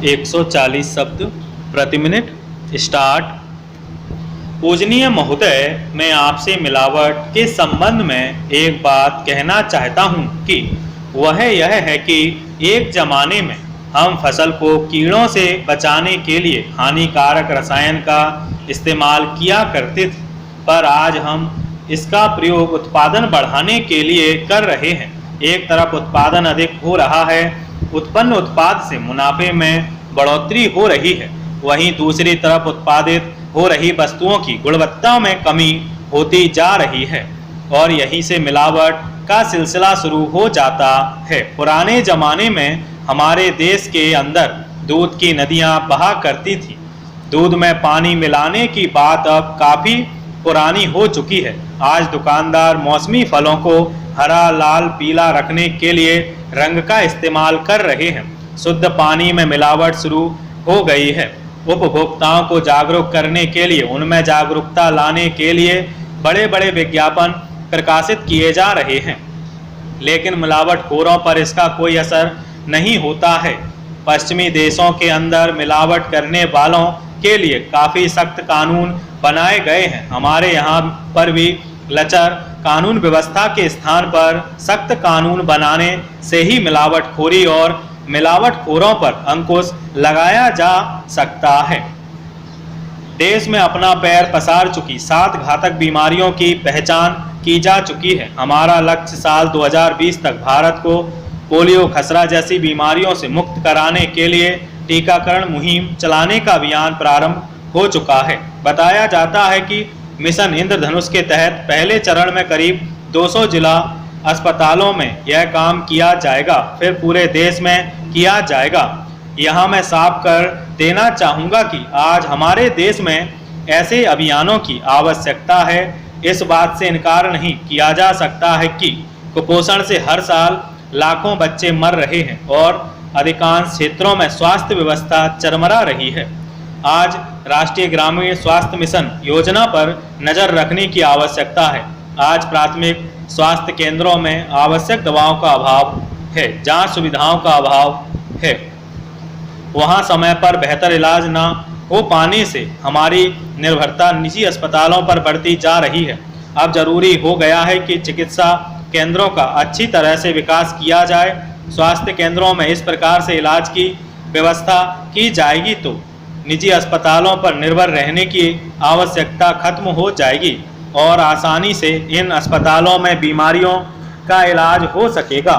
140 शब्द प्रति minute. Start. पूजनीय महोदय, मैं आपसे मिलावट के संबंध में एक बात कहना चाहता हूं कि वह यह है कि एक ज़माने में हम फसल को कीड़ों से बचाने के लिए हानिकारक रसायन का इस्तेमाल किया करते थे, पर आज हम इसका प्रयोग उत्पादन बढ़ाने के लिए कर रहे हैं। एक तरफ उत्पादन अधिक हो रहा है, उत्पन्न उत्पाद से मुनाफे में बढ़ोतरी हो रही है, वहीं दूसरी तरफ उत्पादित हो रही वस्तुओं की गुणवत्ता में कमी होती जा रही है और यहीं से मिलावट का सिलसिला शुरू हो जाता है। पुराने ज़माने में हमारे देश के अंदर दूध की नदियां बहा करती थी। दूध में पानी मिलाने की बात अब काफ़ी पुरानी हो चुकी है। आज दुकानदार मौसमी फलों को हरा, लाल, पीला रखने के लिए रंग का इस्तेमाल कर रहे हैं। शुद्ध पानी में मिलावट शुरू हो गई है। उपभोक्ताओं को जागरूक करने के लिए, उनमें जागरूकता लाने के लिए बड़े बड़े विज्ञापन प्रकाशित किए जा रहे हैं, लेकिन मिलावटखोरों पर इसका कोई असर नहीं होता है। पश्चिमी देशों के अंदर मिलावट करने वालों के लिए काफ़ी सख्त कानून बनाए गए हैं। हमारे यहाँ पर भी लचर कानून व्यवस्था के स्थान पर सख्त कानून बनाने से ही मिलावटखोरी और मिलावटखोरों पर अंकुश लगाया जा सकता है। देश में अपना पैर पसार चुकी 7 घातक बीमारियों की पहचान की जा चुकी है। हमारा लक्ष्य साल 2020 तक भारत को पोलियो, खसरा जैसी बीमारियों से मुक्त कराने के लिए टीकाकरण मुहिम चलाने का अभियान प्रारंभ हो चुका है। बताया जाता है कि मिशन इंद्रधनुष के तहत पहले चरण में करीब 200 जिला अस्पतालों में यह काम किया जाएगा, फिर पूरे देश में किया जाएगा। यहाँ मैं साफ कर देना चाहूँगा कि आज हमारे देश में ऐसे अभियानों की आवश्यकता है। इस बात से इनकार नहीं किया जा सकता है कि कुपोषण से हर साल लाखों बच्चे मर रहे हैं और अधिकांश क्षेत्रों में स्वास्थ्य व्यवस्था चरमरा रही है। आज राष्ट्रीय ग्रामीण स्वास्थ्य मिशन योजना पर नज़र रखने की आवश्यकता है। आज प्राथमिक स्वास्थ्य केंद्रों में आवश्यक दवाओं का अभाव है, जांच सुविधाओं का अभाव है, वहां समय पर बेहतर इलाज न हो पाने से हमारी निर्भरता निजी अस्पतालों पर बढ़ती जा रही है। अब जरूरी हो गया है कि चिकित्सा केंद्रों का अच्छी तरह से विकास किया जाए। स्वास्थ्य केंद्रों में इस प्रकार से इलाज की व्यवस्था की जाएगी तो निजी अस्पतालों पर निर्भर रहने की आवश्यकता खत्म हो जाएगी और आसानी से इन अस्पतालों में बीमारियों का इलाज हो सकेगा।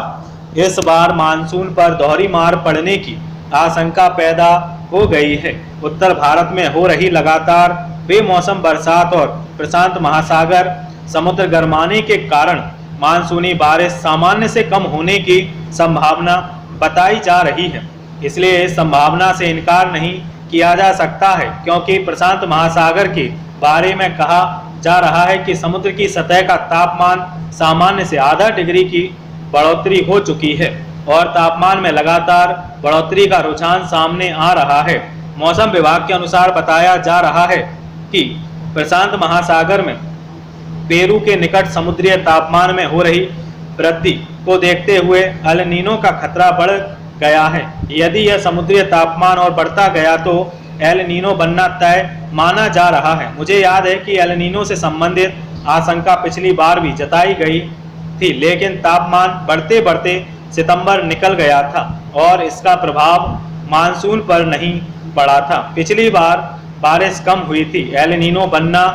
इस बार मानसून पर दोहरी मार पड़ने की आशंका पैदा हो गई है। उत्तर भारत में हो रही लगातार बेमौसम बरसात और प्रशांत महासागर समुद्र गर्माने के कारण मानसूनी बारिश सामान्य से कम होने की संभावना बताई जा रही है। इसलिए इस संभावना से इनकार नहीं किया जा सकता है, क्योंकि प्रशांत महासागर के बारे में कहा जा रहा है कि समुद्र की सतह का तापमान सामान्य से आधा डिग्री की बढ़ोतरी हो चुकी है और तापमान में लगातार बढ़ोतरी का रुझान सामने आ रहा है। मौसम विभाग के अनुसार बताया जा रहा है कि प्रशांत महासागर में पेरू के निकट समुद्रीय तापमान में हो रही वृद्धि को देखते हुए एल नीनो का खतरा बढ़ गया है। यदि यह समुद्रीय तापमान और बढ़ता गया तो एल नीनो बनना तय माना जा रहा है। मुझे याद है कि एल नीनो से संबंधित आशंका पिछली बार भी जताई गई थी, लेकिन तापमान बढ़ते बढ़ते सितंबर निकल गया था और इसका प्रभाव मानसून पर नहीं पड़ा था। पिछली बार बारिश कम हुई थी। एल नीनो बनना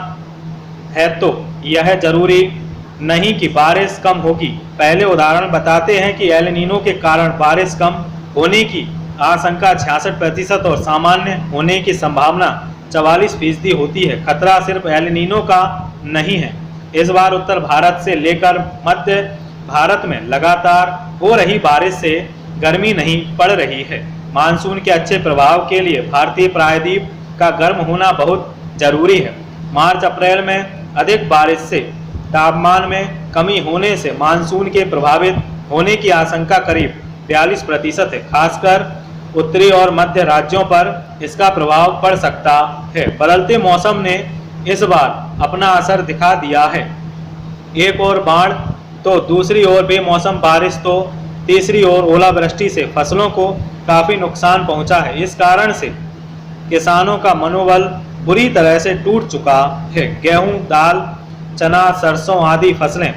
है तो यह जरूरी नहीं कि बारिश कम होगी। पहले उदाहरण बताते हैं कि एल नीनो के कारण बारिश कम होने की आशंका 66% और सामान्य होने की संभावना 44% होती है। खतरा सिर्फ एल नीनो का नहीं है। इस बार उत्तर भारत से लेकर मध्य भारत में लगातार हो रही बारिश से गर्मी नहीं पड़ रही है। मानसून के अच्छे प्रभाव के लिए भारतीय प्रायद्वीप का गर्म होना बहुत जरूरी है। मार्च अप्रैल में अधिक बारिश से तापमान में कमी होने से मानसून के प्रभावित होने की आशंका करीब 42% है। खासकर उत्तरी और मध्य राज्यों पर इसका प्रभाव पड़ सकता है। बदलते मौसम ने इस बार अपना असर दिखा दिया है। एक ओर बाढ़ तो दूसरी ओर बेमौसम बारिश तो तीसरी ओर ओलावृष्टि से फसलों को काफ़ी नुकसान पहुंचा है। इस कारण से किसानों का मनोबल बुरी तरह से टूट चुका है। गेहूं, दाल, चना, सरसों आदि फसलें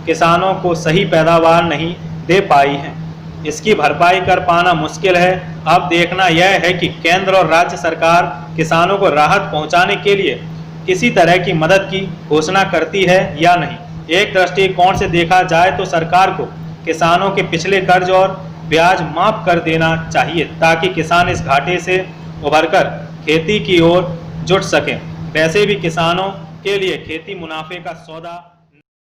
किसानों को सही पैदावार नहीं दे पाई हैं। इसकी भरपाई कर पाना मुश्किल है। अब देखना यह है कि केंद्र और राज्य सरकार किसानों को राहत पहुंचाने के लिए किसी तरह की मदद की घोषणा करती है या नहीं। एक दृष्टिकोण से देखा जाए तो सरकार को किसानों के पिछले कर्ज और ब्याज माफ कर देना चाहिए ताकि किसान इस घाटे से उभरकर खेती की ओर जुट सकें। वैसे भी किसानों के लिए खेती मुनाफे का सौदा